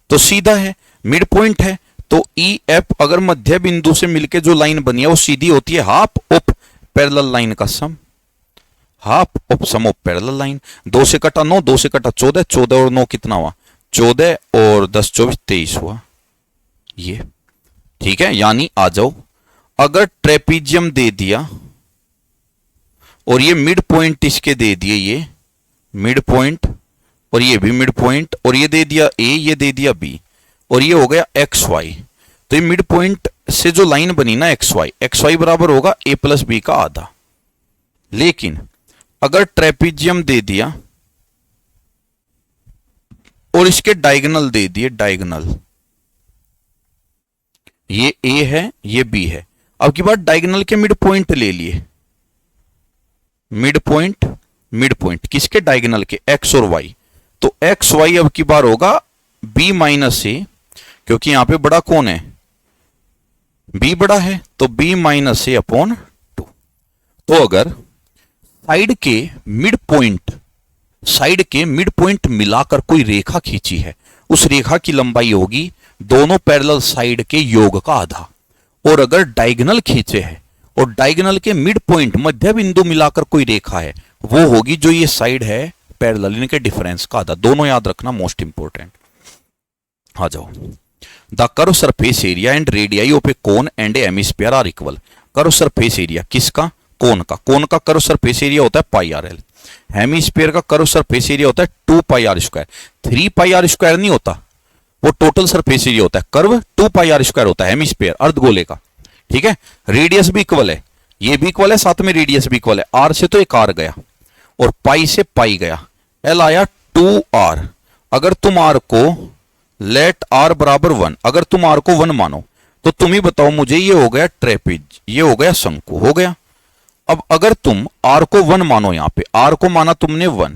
तो सीधा है, मिड पॉइंट है, तो EF अगर मध्य बिंदु से मिलके जो लाइन बनी है वो सीधी होती है हाफ ऑफ पैरेलल लाइन का sum, half of sum of parallel line. 2 से कटा 9, 2 से कटा 14, 14 और 9 कितना हुआ, 14 और 10 24 23 हुआ, ये ठीक है। यानी आ जाओ, अगर ट्रेपीजियम दे दिया और ये मिड पॉइंट इसके दे दिए, ये मिड पॉइंट और ये भी मिड पॉइंट, और ये दे दिया A, ये दे दिया B, और ये हो गया XY, तो ये मिड पॉइंट से जो लाइन बनी ना XY बराबर होगा A प्लस B का आधा। लेकिन अगर ट्रेपीजियम दे दिया और इसके डायगोनल दे दिए, डायगोनल, ये A है ये B है, अब की बात डायगोनल के मिड पॉइंट ले लिए, मिड पॉइंट किसके, डायगोनल के, X और Y, तो XY अब की बार होगा B माइनस A, क्योंकि यहां पे बड़ा कौन है, बी बड़ा है तो बी माइनस ए अपॉन 2। तो अगर साइड के मिड पॉइंट मिलाकर कोई रेखा खींची है, उस रेखा की लंबाई होगी दोनों पैरेलल साइड के योग का आधा। और अगर डायगोनल खींचे है और डायगोनल के मिड पॉइंट मध्य बिंदु मिलाकर कोई रेखा है, वो होगी जो ये साइड है पैरेलल, इनके डिफरेंस का आधा। दोनों याद रखना, मोस्ट इंपोर्टेंट। आ जाओ। The curve surface area and radii of a cone and a hemisphere are equal. Curve surface area किसका? कोन का। कोन का कर्व सरफेस एरिया होता है पाई आर एल। हेमिस्फीयर का कर्व सरफेस एरिया होता है 2 pi r square. 3 pi r square नहीं होता, वो टोटल सरफेस एरिया होता है। कर्व 2 पाई आर स्क्वायर होता है हेमिस्फीयर, अर्धगोले का। ठीक है, रेडियस भी इक्वल है, ये भी इक्वल है, साथ में रेडियस भी इक्वल है। आर से तो एक आर गया और पाई से पाई गया, एल आया 2r। अगर तुम आर को लेट आर बराबर 1, अगर तुम आर को 1 मानो तो तुम ही बताओ मुझे, ये हो गया ट्रेपेज, ये हो गया शंकु, हो गया। अब अगर तुम आर को 1 मानो, यहां पे आर को माना तुमने 1,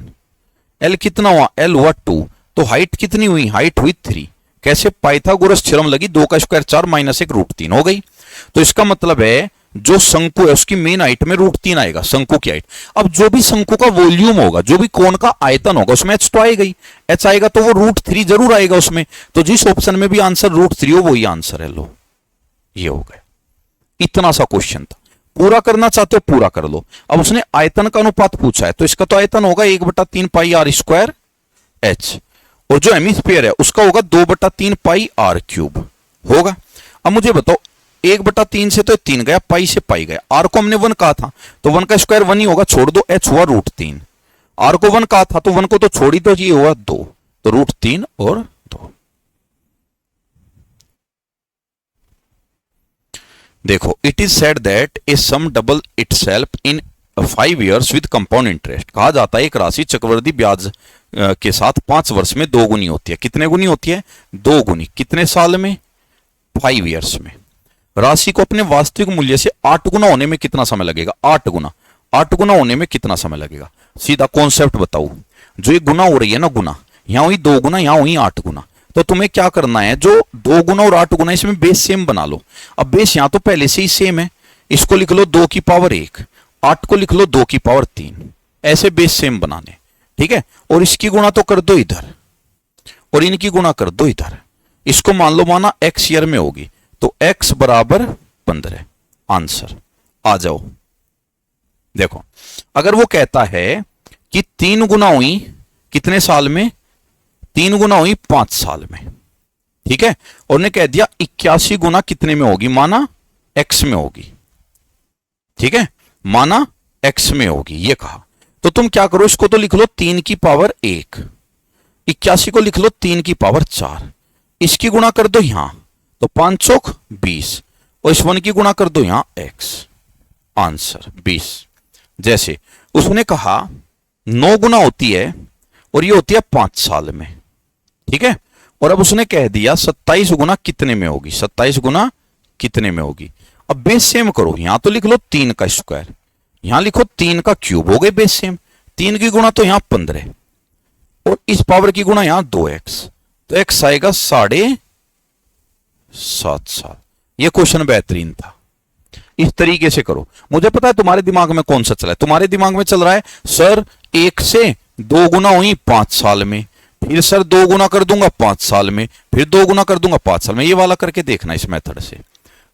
एल कितना हुआ? एल हुआ 2, तो हाइट कितनी हुई? हाइट हुई 3। कैसे? पाइथागोरस थ्योरम लगी, 2 का स्क्वायर 4 माइनस 1 √3 हो गई। तो इसका मतलब है जो शंकु है उसकी मेन हाइट में √3 आएगा, शंकु की हाइट। अब जो भी शंकु का वॉल्यूम होगा, जो भी कोण का आयतन होगा, उसमें एच तो आएगा ही, एच आएगा तो वो √3 जरूर आएगा उसमें। तो जिस ऑप्शन में भी आंसर √3 हो वही आंसर है। लो, ये हो गया। इतना सा क्वेश्चन था। पूरा करना चाहते हो पूरा कर लो। अब उसने आयतन का अनुपात पूछा है, तो इसका तो आयतन होगा 1/3 पाई आर स्क्वायर एच, और जो हेमिस्फीयर है उसका होगा 2/3 पाई आर क्यूब होगा। अब मुझे बताओ, 1/3 से तो 3 गया, पाई से पाई गया। आर को हमने 1 कहा था तो 1 का स्क्वायर 1 ही होगा, छोड़ दो, एच हुआ √3। आर को 1 कहा था तो 1 को तो छोड़ ही दो, ये हुआ 2, तो √3 और 2। देखो, it is said that a sum double itself in 5 years with compound interest. कहा जाता है एक राशि चक्रवृद्धि ब्याज के साथ 5 वर्ष में 2 गुनी होती है। कितने गुनी होती है? 2 गुनी। कितने साल में? 5 years में। राशि को अपने वास्तविक मूल्य से 8 गुना होने में कितना समय लगेगा? 8 गुना। 8 गुना होने में कितना समय लगेगा? सीधा कॉन्सेप्ट बताओ। जो ये गुना हो रही है ना, गुना, यहां हुई 2 गुना, यहां हुई 8 गुना। तो तुम्हें क्या करना है, जो 2 गुना और 8 गुना इसमें बेस सेम बना लो। अब बेस यहां तो पहले से ही सेम है, इसको लिख लो 2 की पावर 1, 8 को लिख लो 2 की पावर 3। ऐसे बेस सेम बनाने, ठीक है। और इसकी गुणा तो कर दो इधर, और इनकी गुणा कर दो इधर। इसको मान लो माना x ईयर में होगी, तो x बराबर 15। आंसर आ जाओ। देखो, अगर वो कहता है कि 3 गुना हुई कितने साल में? 3 गुना हुई 5 साल में, ठीक है। और ने कह दिया 81 गुना कितने में होगी? माना x में होगी, ठीक है, माना x में होगी, ये कहा। तो तुम क्या करो, इसको तो लिख लो 3 की पावर 1, 81 को लिख लो 3 की पावर 4, इसकी गुणा कर दो यहां, तो 5 चौक 20, और इस 1 की गुणा कर दो यहां x। आंसर 20। जैसे उसने कहा 9 गुना होती है और ये होती है 5 साल में, ठीक है। और अब उसने कह दिया 27 गुना कितने में होगी? 27 गुना कितने में होगी? अब बेस सेम करो, यहां तो लिख लो 3 का स्क्वायर, यहां लिखो 3 का क्यूब, हो गए बेस सेम। 3 की गुणा तो यहां 15, और इस पावर की गुणा यहां 2x, तो x आएगा 7.5 साल। यह क्वेश्चन बेहतरीन था। इस तरीके से करो। मुझे पता है तुम्हारे दिमाग में कौन सा चला है, तुम्हारे दिमाग में चल रहा है सर 1 से 2 गुना हुई 5 साल में, फिर सर 2 गुना कर दूंगा 5 साल में, फिर 2 गुना कर दूंगा 5 साल में। ये वाला करके देखना, इस मेथड से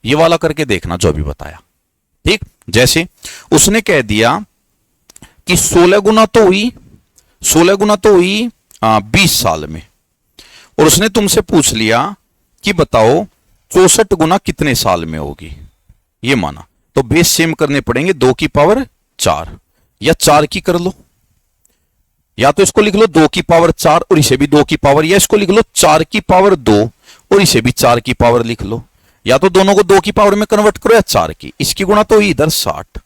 ये वाला करके देखना जो भी बताया, ठीक। जैसे उसने कह दिया कि 16 गुना तो हुई 20 साल में, और उसने तुमसे पूछ लिया कि बताओ 64 गुना कितने साल में होगी? ये माना, तो बेस सेम करने पड़ेंगे, 2 की पावर 4 या 4 की कर लो, या तो इसको लिख लो 2 की पावर 4 और इसे भी 2 की पावर, या इसको लिख लो 4 की पावर 2 और इसे भी 4 की पावर लिख लो, या तो दोनों को 2 की पावर में कन्वर्ट करो या 4 की। इसकी गुणा तो हुई इधर 60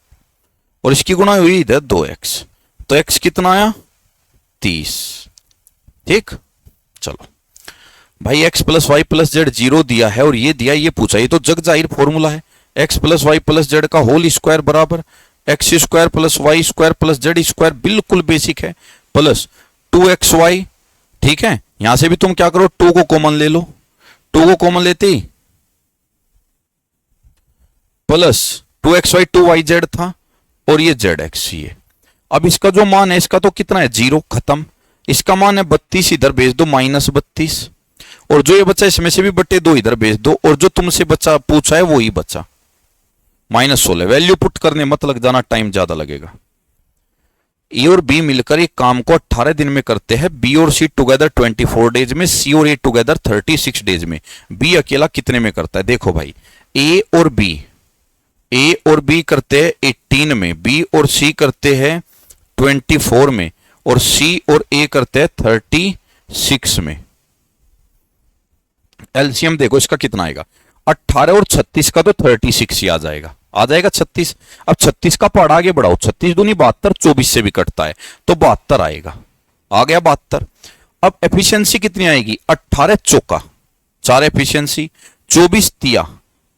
और इसकी गुणा हुई इधर 2x, तो x कितना आया? 30, ठीक। चलो भाई, x plus Y plus Z 0 दिया है और ये दिया, ये पूछा, ये तो जग जाहिर फॉर्मूला है। x plus Y plus Z का होल स्क्वायर बराबर X square plus Y square plus Z square, बिल्कुल बेसिक है, प्लस 2xy, ठीक है। यहां से भी तुम क्या करो, 2 को कॉमन ले लो, 2 को कॉमन लेते ही प्लस 2xy 2yz था और ये zx ये। अब इसका जो मान है इसका तो कितना है 0, खत्म। इसका मान है 32, इधर भेज दो -32, और जो ये बचा इसमें से भी बटे 2 इधर भेज दो, और जो तुमसे बचा पूछा है वो ही बचा -16। वैल्यू पुट करने मत लग जाना, टाइम ज्यादा लगेगा। ए और बी मिलकर एक काम को 18 दिन में करते हैं, बी और सी टुगेदर 24 डेज में, सी और ए टुगेदर 36 डेज में। बी अकेला कितने में करता है? देखो भाई, ए और बी करते हैं 18 में, बी और सी करते हैं 24 में, और सी और ए करते हैं 36 में। एलसीएम देखो इसका कितना आएगा, 18 और 36 का तो 36 ही आ जाएगा 36। अब 36 का पहाड़ आगे बढ़ाओ, 36 दूनी 72, 24 से भी कटता है तो 72 आएगा, आ गया 72। अब एफिशिएंसी कितनी आएगी, 18 चौका 4 एफिशिएंसी, 24 तिया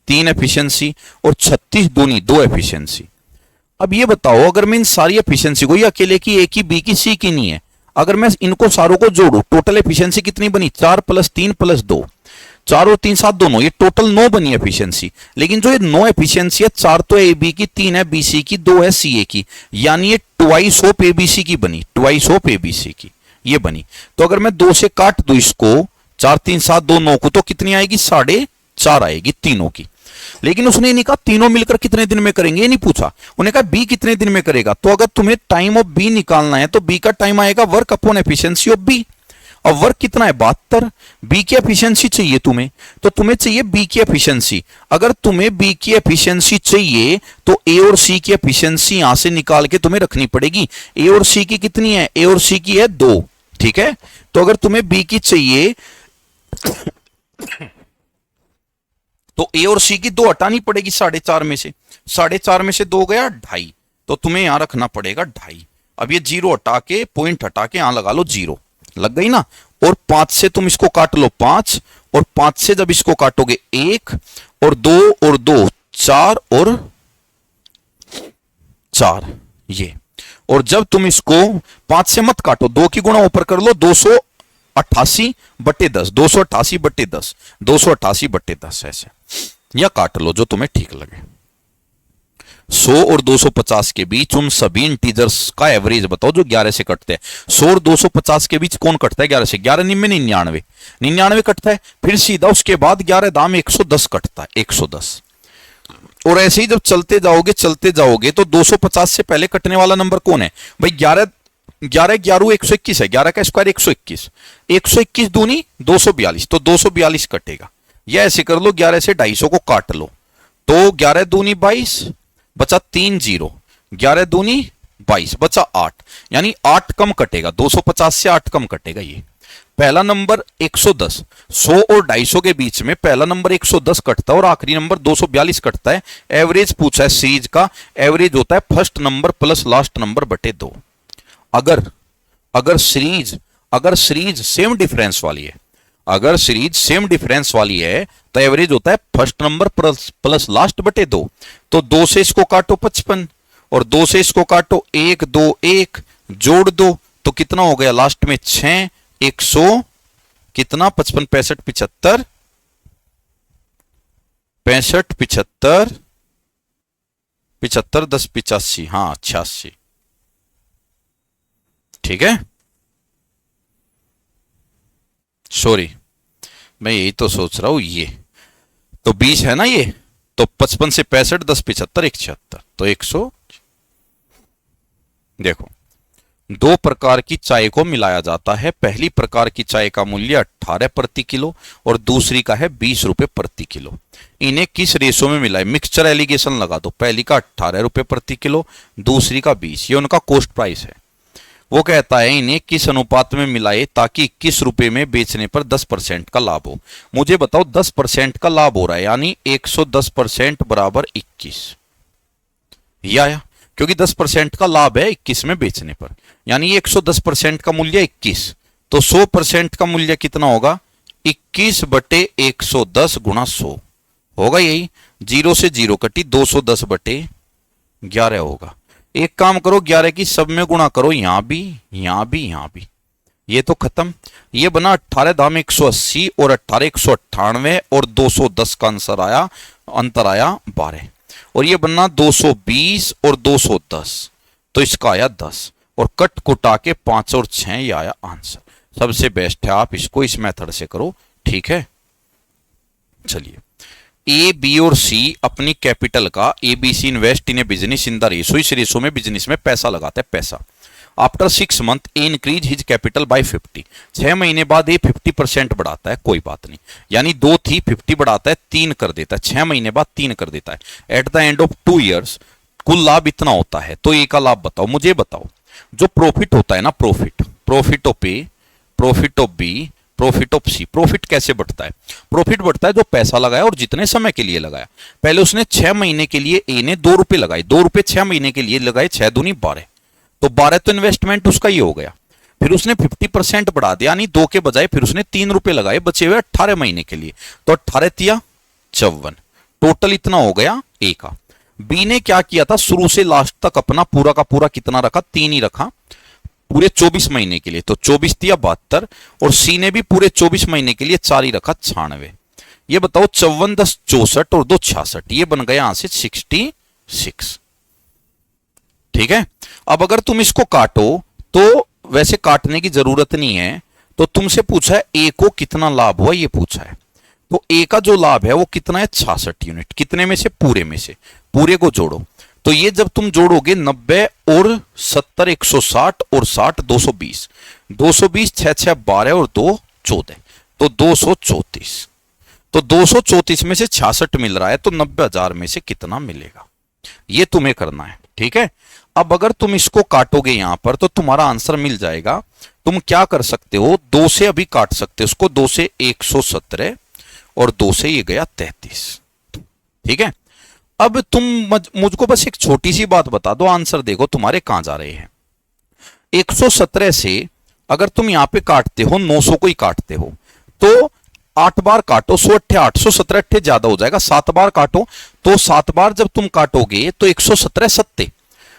3 एफिशिएंसी, और 36 दूनी 2 एफिशिएंसी। अब ये बताओ, अगर मैं इन सारी एफिशिएंसी को, ये अकेले की, ए की, बी की, सी की नहीं है, अगर मैं इनको सारों को जोड़ू, टोटल एफिशिएंसी कितनी बनी, 4 + 3 + 2, 4 और 3 7 दोनों, ये टोटल 9 बनी एफिशिएंसी। लेकिन जो ये 9 एफिशिएंसी है, 4 तो ए बी की, 3 है बी सी की, 2 है सी ए की, यानी ये twice of A B C की बनी, twice of A B C की ये बनी। तो अगर मैं 2 से काट दूं इसको, 4 3 7 2 9 को, तो कितनी आएगी, 4.5 आएगी तीनों की। लेकिन उसने नहीं कहा तीनों मिलकर कितने दिन में करेंगे, ये नहीं पूछा, उन्हें कहा बी कितने दिन में करेगा। तो अगर तुम्हें टाइम ऑफ बी निकालना है तो बी का टाइम आएगा work upon efficiency of B. और वर्क कितना है, 72। बी की एफिशिएंसी चाहिए तुम्हें, तो तुम्हें चाहिए बी की एफिशिएंसी। अगर तुम्हें बी की एफिशिएंसी चाहिए तो ए और सी की एफिशिएंसी यहां से निकाल के तुम्हें रखनी पड़ेगी। ए और सी की कितनी है, ए और सी की है 2, ठीक है। तो अगर तुम्हें बी की चाहिए तो ए और सी की 2 हटानी पड़ेगी 4.5 में से, 4.5 में से 2 गया 2.5, तो तुम्हें यहां रखना पड़ेगा 2.5। अब ये 0 हटा के, पॉइंट हटा के यहां लगा लो 0, लग गई ना। और 5 से तुम इसको काट लो 5, और 5 से जब इसको काटोगे 1 और 2 4 और 4 ये। और जब तुम इसको 5 से मत काटो, 2 की गुणा ऊपर कर लो, 288/10, 288/10, 288/10 ऐसे, या काट लो जो तुम्हें ठीक लगे। 100 और 250 के बीच उन सभी इंटीजर्स का एवरेज बताओ जो 11 से कटते हैं। 100 और 250 के बीच कौन कटता है 11 से, 11 निम्न 99 कटता है। फिर सीधा उसके बाद 11 दाम 110 कटता है, 110। और ऐसे ही जब चलते जाओगे तो 250 से पहले कटने वाला नंबर कौन है भाई, 11 121 है, 11 का स्क्वायर 121, 121 दूनी 242, तो 242 कटेगा। या ऐसे कर लो, 11 से 250 को काट लो, तो 11 दूनी 22, बचा 3 0, 11 दूनी 22, बचा 8, यानी 8 कम कटेगा, 250 से 8 कम कटेगा। ये पहला नंबर 110, 100 और 250 के बीच में पहला नंबर 110 कटता है और आखिरी नंबर 242 कटता है। एवरेज पूछा है सीरीज का, एवरेज होता है first number plus last number बटे 2। अगर सीरीज सेम डिफरेंस वाली है, अगर सीरीज सेम डिफरेंस वाली है तो एवरेज होता है फर्स्ट नंबर प्लस लास्ट बटे 2। तो 2 से इसको काटो 55, और 2 से इसको काटो 1 2 1, जोड़ दो तो कितना हो गया लास्ट में 6, 100 कितना 55 65 75 65 75 75 10 85, हाँ 86, ठीक है। सॉरी मैं यही तो सोच रहा हूं, ये तो 20 है ना, ये तो 55 से 65 10 75 176, तो 100। देखो, 2 प्रकार की चाय को मिलाया जाता है। पहली प्रकार की चाय का मूल्य 18 प्रति किलो और दूसरी का है 20 रुपए प्रति किलो। इन्हें किस रेशो में मिलाए, मिक्सचर एलिगेशन लगा दो। पहली का 18 रुपए प्रति किलो, दूसरी का 20, ये उनका कॉस्ट प्राइस है। वो कहता है इन्हें किस अनुपात में मिलाए ताकि 21 रुपए में बेचने पर 10% का लाभ हो। मुझे बताओ 10% का लाभ हो रहा है, यानी 110% बराबर 21, या क्योंकि 10% का लाभ है 21 में बेचने पर, यानी 110% का मूल्य 21, तो 100% का मूल्य कितना होगा 21/110 गुणा 100 होगा, यही 0 से 0 कटी 210/11 होगा। एक काम करो, 11 की सब में गुणा करो, यहां भी यहां भी यहां भी, ये तो खत्म। ये बना 18 दाम 180 और 18 198 और 210 का आंसर आया, अंतर आया 12। और ये बनना 220 और 210, तो इसका आया 10 और कट कुटा के 5 और 6 ये आया आंसर। सबसे बेस्ट है आप इसको इस मेथड से करो, ठीक है। चलिए, ए बी और सी अपनी कैपिटल का, A B C invest in a business in the ratio, इस रेशो में बिजनेस में पैसा लगाता है पैसा। After 6 month A increase his capital by 50, 6 महीने बाद ए 50% बढ़ाता है, कोई बात नहीं, यानी 2 थी 50 बढ़ाता है 3 कर देता है, 6 महीने बाद 3 कर देता है। At the end of 2 years कुल लाभ इतना होता है, तो ए का लाभ बताओ, मुझे बताओ। जो प्रॉफिट होता है ना, profit of A, profit of B, profit of C, profit कैसे बढ़ता है? प्रॉफिट बढ़ता है जो पैसा लगाया और जितने समय के लिए लगाया। पहले उसने 6 महीने के लिए ए ने 2 रुपए लगाए, 2 रुपए 6 महीने के लिए लगाए, 6 दूनी 12, तो 12 तो इन्वेस्टमेंट उसका ही हो गया। फिर उसने 50% बढ़ा दिया, यानी 2 के बजाय फिर उसने 3 रुपए लगाए, बचे हुए 18 महीने के लिए, तो 18 तिया 54, टोटल इतना हो गया ए का। बी ने क्या किया था, शुरू से लास्ट तक अपना पूरा का पूरा कितना रखा, 3 ही रखा पूरे 24 महीने के लिए, तो 24 तिया 72, और सी ने भी पूरे 24 महीने के लिए 4 ही रखा, 96। ये बताओ 54 10 64 और 2 66, ये बन गया यहां से 66, ठीक है। अब अगर तुम इसको काटो तो वैसे काटने की जरूरत नहीं है, तो तुमसे पूछा है ए को कितना लाभ हुआ, ये पूछा है, तो ए का जो लाभ है वो कितना है, 66 यूनिट। कितने में से? पूरे में से, पूरे को जोड़ो, तो ये जब तुम जोड़ोगे 90 और 70 160 और 60 220, 220 6 6 12 और 2 14, तो 234, तो 234 में से 66 मिल रहा है, तो 90,000 में से कितना मिलेगा, ये तुम्हें करना है, ठीक है। अब अगर तुम इसको काटोगे यहां पर तो तुम्हारा आंसर मिल जाएगा। तुम क्या कर सकते हो, 2 से अभी काट सकते हो उसको, 2 से 117 और 2 से ये गया 33, ठीक है। अब तुम मुझको बस एक छोटी सी बात बता दो, आंसर देखो तुम्हारे कहां जा रहे हैं। 117 से अगर तुम यहां पे काटते हो 900 को ही काटते हो, तो 8 बार काटो, 100 8 817 8 ज्यादा हो जाएगा, 7 बार काटो, तो 7 बार जब तुम काटोगे तो 117 सत्ते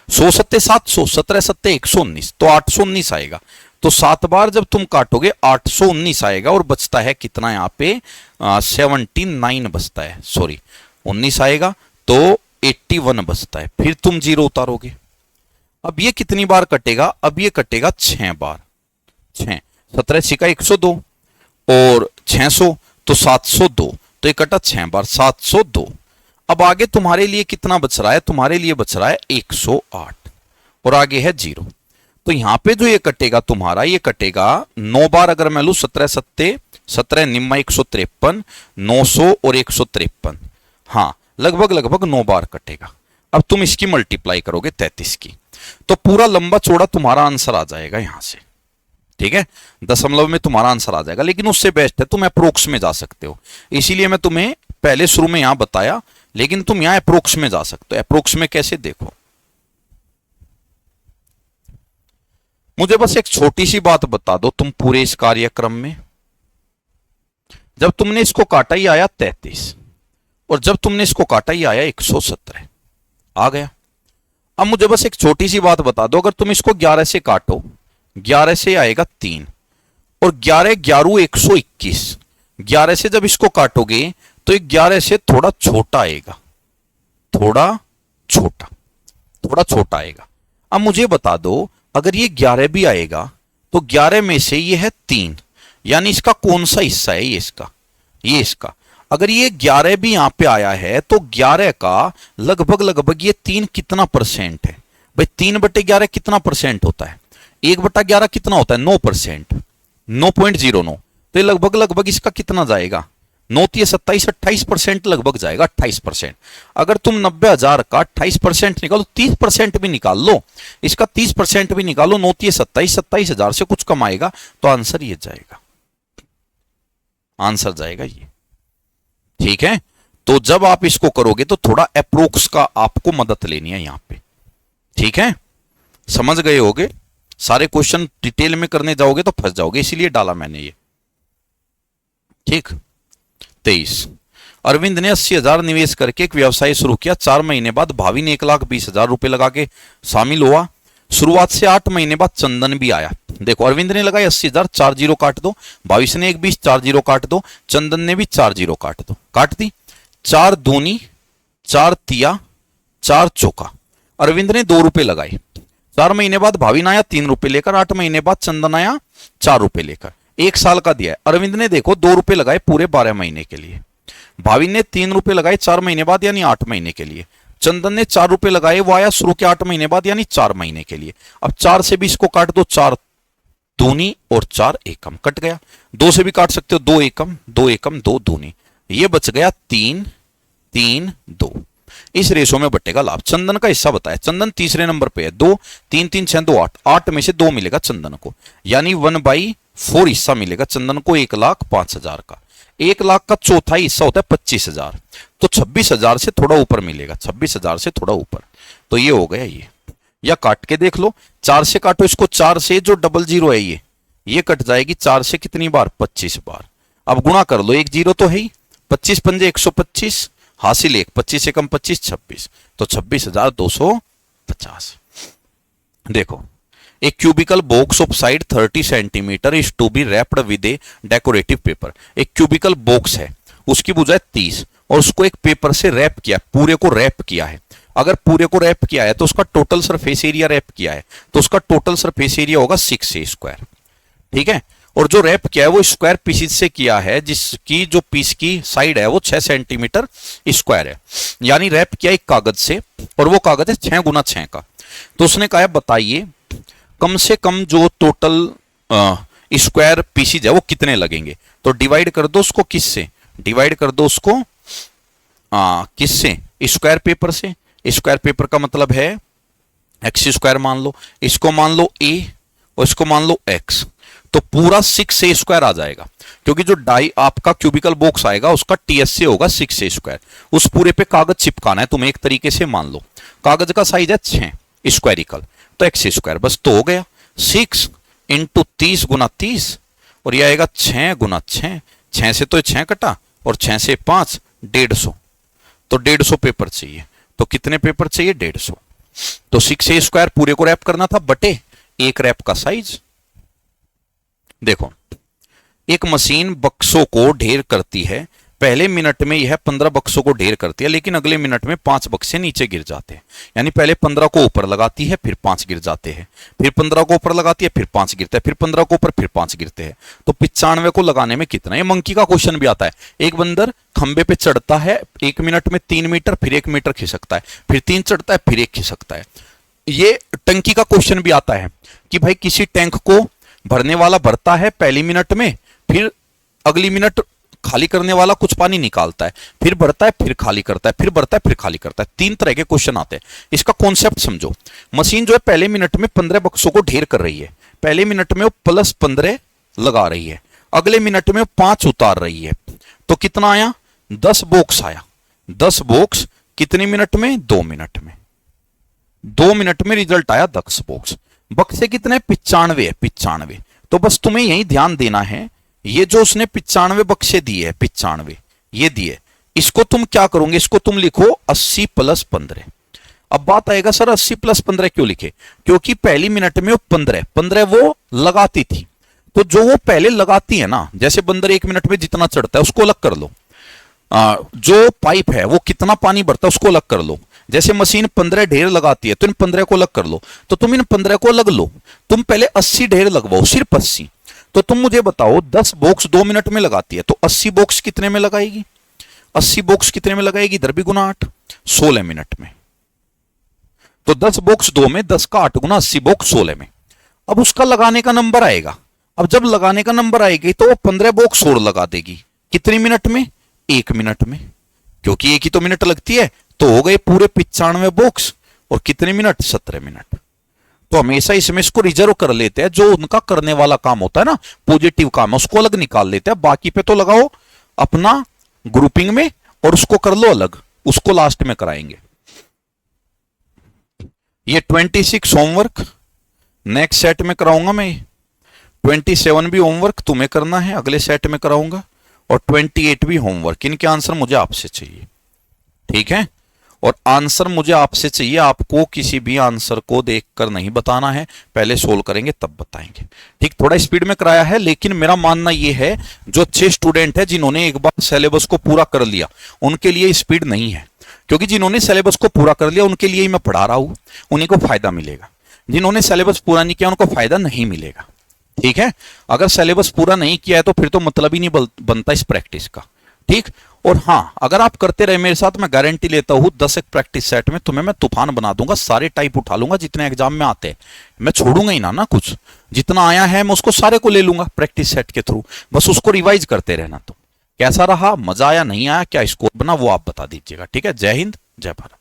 100 सत्ते 700, 17 सत्ते 119, तो 819 आएगा। तो 7 बार जब तुम काटोगे 819 आएगा, और बचता है कितना यहाँ पे 79 बचता है, सॉरी 19 आएगा, तो 81 बचता है। फिर तुम 0 उतारोगे, अब ये कितनी बार कटेगा, अब ये कटेगा 6 बार, 6 17 छिका 102 और 600 तो 702, तो ये कटा 6 बार 702। अब आगे तुम्हारे लिए कितना बच रहा है, तुम्हारे लिए बच रहा है 108 और आगे है 0, तो यहां पे जो ये कटेगा तुम्हारा, ये कटेगा 9 बार, अगर मैं लू 17 सत्ते 17 निम्मा 153, 900 और 153, हाँ लगभग लगभग 9 बार कटेगा। अब तुम इसकी मल्टीप्लाई करोगे 33 की, तो पूरा लंबा चौड़ा तुम्हारा आंसर आ जाएगा यहां से, ठीक है, दशमलव में तुम्हारा आंसर आ जाएगा। लेकिन उससे बेस्ट है तुम अप्रोक्स में जा सकते हो, इसीलिए मैं तुम्हें पहले शुरू में यहां बताया, लेकिन तुम यहां अप्रोक्स में जा सकते हो। अप्रोक्स में कैसे, देखो मुझे बस एक छोटी सी बात बता दो, तुम पूरे इस कार्यक्रम में जब तुमने इसको काटा ही आया 33, और जब तुमने इसको काटा ही आया 117 आ गया। अब मुझे बस एक छोटी सी बात बता दो, अगर तुम इसको 11 से काटो, 11 से आएगा 3, और 11 11 121, 11 से जब इसको काटोगे तो 11 से थोड़ा छोटा आएगा, थोड़ा छोटा आएगा। अब मुझे बता दो, अगर ये 11 भी आएगा तो 11 में से ये है 3, यानी इसका कौन सा हिस्सा है, ये इसका। अगर ये 11 भी यहां पे आया है तो 11 का लगभग ये 3 कितना परसेंट है भाई, 3/11 कितना परसेंट होता है, 1/11 कितना होता है, 9%, 9.09, तो ये लगभग इसका कितना जाएगा, 9 27 28% लगभग जाएगा, 28%। अगर तुम 90,000 का 28% निकालो, 30% भी निकाल लो, इसका 30% भी निकालो, 9 27 27,000 से कुछ कम आएगा, तो आंसर ये जाएगा, आंसर जाएगा ये, ठीक है। तो जब आप इसको करोगे तो थोड़ा अप्रोक्स का आपको मदद लेनी है यहां पे, ठीक है, समझ गए होगे। सारे क्वेश्चन डिटेल में करने जाओगे तो फंस जाओगे, इसीलिए डाला मैंने ये, ठीक। 23, अरविंद ने 80,000 निवेश करके एक व्यवसाय शुरू किया। 4 महीने बाद भावी ने 1,20,000 रुपए लगा के शामिल हुआ। शुरुआत से 8 महीने बाद चंदन भी आया। देखो, अरविंद ने लगाया 80,000, 4 जीरो काट दो, भाविश ने 1,20, 4 जीरो काट दो, चंदन ने भी 4 जीरो काट दो, काट दी। 4 दूनी 4 तिया 4 चौका। अरविंद ने 2 रुपए लगाए। 4 महीने बाद भाविन आया 3 रुपए लेकर। 8 महीने बाद चंदन आया 4 रुपए लेकर। 1 साल का दिया है। अरविंद ने देखो 2 रुपए लगाए पूरे 12 महीने के लिए। भाविन ने 3 रुपए लगाए 4 महीने बाद यानी 8 महीने के लिए। चंदन ने 4 रुपए लगाए, वो आया शुरू के 8 महीने बाद यानी 4 महीने के लिए। अब 4 से भी इसको काट दो, 4 दूनी और 4 एकम, कट गया। 2 से भी काट सकते हो, 2 एकम 2 एकम 2 दूनी, ये बच गया 3 3 2। इस रेशो में बटेगा लाभ। चंदन का हिस्सा बताया, चंदन तीसरे नंबर पे है, 2 3 3 6 2 8, 8 में से 2 मिलेगा चंदन को, यानी 1/4 हिस्सा मिलेगा चंदन को 1,05,000 का। 1 लाख का चौथा हिस्सा होता है 25,000, तो 26,000 से थोड़ा ऊपर मिलेगा, 26,000 से थोड़ा ऊपर। तो ये हो गया ये, या काट के देख लो, 4 से काटो इसको, 4 से जो 00 है ये कट जाएगी 4 से कितनी बार, 25 बार। अब गुणा कर लो, 1 0 तो है ही, 25 पंजे 125, हासिल 1, 25 एकम 25 26, तो 26,250। देखो, एक cubical box of side 30 centimetre is to be wrapped with a decorative paper. एक क्यूबिकल बॉक्स है, उसकी भुजाएं 30 और उसको एक पेपर से रैप किया, पूरे को रैप किया है। अगर पूरे को रैप किया है तो उसका टोटल सरफेस एरिया, रैप किया है तो उसका टोटल सरफेस एरिया होगा 6 स्क्वायर, ठीक है। और जो रैप किया है वो स्क्वायर पीसेज से किया है, जिसकी जो पीस की साइड है वो 6 सेंटीमीटर स्क्वायर है, यानी रैप किया एक कागज से, और वो कागज है 6 गुना 6 का। तो उसने कहा है बताइए कम से कम जो टोटल स्क्वायर पीसेज है वो कितने लगेंगे। तो डिवाइड कर दो उसको किससे, डिवाइड कर दो उसको किससे, स्क्वायर पेपर से। स्क्वायर पेपर का मतलब है एक्स स्क्वायर मान लो, इसको मान लो ए और इसको मान लो एक्स, तो पूरा 6 स्क्वायर आ जाएगा, क्योंकि जो डाई आपका क्यूबिकल बॉक्स आएगा उसका टीएसए होगा 6 स्क्वायर। उस पूरे पे कागज चिपकाना है तुम्हें, एक तरीके से मान लो कागज का साइज है 6 स्क्वायरिकल, तो एक्स स्क्वायर बस तो हो गया 6 इंटू 30 गुना 30, और यह आएगा 6 गुना 6, 6 से तो 6 कटा और 6 से 5 150, तो 150 पेपर चाहिए। तो कितने पेपर चाहिए, 150। तो 6 स्क्वायर पूरे को रैप करना था बटे एक रैप का साइज। देखो, एक मशीन बक्सों को ढेर करती है, पहले मिनट में यह 15 बक्सों को ढेर करती है, लेकिन अगले मिनट में 5 बक्से नीचे गिर जाते हैं। यानी पहले 15 को ऊपर लगाती है, फिर 5 गिर जाते हैं, फिर 15 को ऊपर लगाती है, फिर 5 गिरते हैं, फिर 15 को ऊपर, फिर 5 गिरते हैं। तो 95 को लगाने में कितना, ये मंकी का क्वेश्चन भी आता है। एक बंदर खंबे पे चढ़ता है, 1 मिनट में 3 मीटर, फिर 1 मीटर खिसकता है, फिर 3 चढ़ता है, फिर 1 खिसकता है। ये टंकी का क्वेश्चन भी आता है कि भाई किसी टैंक को भरने वाला भरता है पहली मिनट में, फिर अगली मिनट खाली करने वाला कुछ पानी निकालता है, फिर भरता है, फिर खाली करता है, फिर भरता है, फिर खाली करता है। 3 तरह के क्वेश्चन आते हैं। इसका कॉन्सेप्ट समझो, मशीन जो है पहले मिनट में 15 बक्सों को ढेर कर रही है, पहले मिनट में वो प्लस 15 लगा रही है, अगले मिनट में वो 5 उतार रही है, तो कितना आया, 10 बॉक्स आया। 10 बॉक्स कितने मिनट में, 2 मिनट में, 2 मिनट में रिजल्ट आया 10 बॉक्स। बक्से कितने, 95 है, 95। तो बस तुम्हें यही ध्यान देना है, ये जो उसने 95 बक्से दिए है, 95 ये दिए, इसको तुम क्या करोगे, इसको तुम लिखो 80 + 15। अब बात आएगा सर 80 + 15 क्यों लिखे, क्योंकि पहली मिनट में वो 15 वो लगाती थी, तो जो वो पहले लगाती है ना, जैसे बंदर 1 मिनट में जितना चढ़ता है उसको अलग कर लो, जो पाइप है वो कितना पानी भरता है उसको अलग कर लो। जैसे मशीन 15 ढेर लगाती है तो इन 15 को अलग कर लो, तो तुम इन 15 को अलग लो, तुम पहले 80 ढेर लगवाओ, सिर्फ 80। तो तुम मुझे बताओ 10 बॉक्स 2 मिनट में लगाती है, तो 80 बॉक्स कितने में लगाएगी, 80 बॉक्स कितने में लगाएगी, इधर भी गुना 8, 16 मिनट में। तो 10 बॉक्स 2 में, 10 का 8 गुना 80 बॉक्स 16 में। अब उसका लगाने का नंबर आएगा, अब जब लगाने का नंबर आएगी तो वो 15 बॉक्स और लगा देगी, कितनी मिनट में, 1 मिनट में, क्योंकि 1 ही तो मिनट लगती है, तो हो गए पूरे 95 बॉक्स, और कितने मिनट, 17 मिनट। तो हमेशा इसमें इसको रिजर्व कर लेते हैं, जो उनका करने वाला काम होता है ना, पॉजिटिव काम है, उसको अलग निकाल लेते हैं, बाकी पे तो लगाओ अपना ग्रुपिंग में और उसको कर लो अलग, उसको लास्ट में कराएंगे। ये 26 होमवर्क नेक्स्ट सेट में कराऊंगा मैं, 27 भी होमवर्क तुम्हें करना है, अगले सेट में कराऊंगा, और 28 भी होमवर्क। इनके आंसर मुझे आपसे चाहिए, ठीक है। और आंसर मुझे आपसे चाहिए, आपको किसी भी आंसर को देखकर नहीं बताना है, पहले सोल्व करेंगे तब बताएंगे, ठीक। थोड़ा स्पीड में कराया है, लेकिन मेरा मानना यह है जो अच्छे स्टूडेंट है जिन्होंने एक बार सिलेबस को पूरा कर लिया, उनके लिए स्पीड नहीं है, क्योंकि जिन्होंने सिलेबस को पूरा कर लिया उनके लिए ही मैं पढ़ा रहा हूं, उन्हीं को फायदा मिलेगा। जिन्होंने सिलेबस पूरा नहीं किया उनको फायदा नहीं मिलेगा। ठीक है, अगर सिलेबस पूरा नहीं किया है तो फिर तो मतलब ही नहीं बनता इस प्रैक्टिस का। ठीक, और हाँ, अगर आप करते रहे मेरे साथ, मैं गारंटी लेता हूं 10 एक प्रैक्टिस सेट में तुम्हें मैं तूफान बना दूंगा, सारे टाइप उठा लूंगा जितने एग्जाम में आते हैं, मैं छोड़ूंगा ही ना कुछ। जितना आया है मैं उसको सारे को ले लूंगा प्रैक्टिस सेट के थ्रू, बस उसको रिवाइज करते रहना। तो कैसा रहा, मजा आया नहीं आया, क्या स्कोर बना, वो आप बता दीजिएगा। ठीक है, जय हिंद, जय भारत।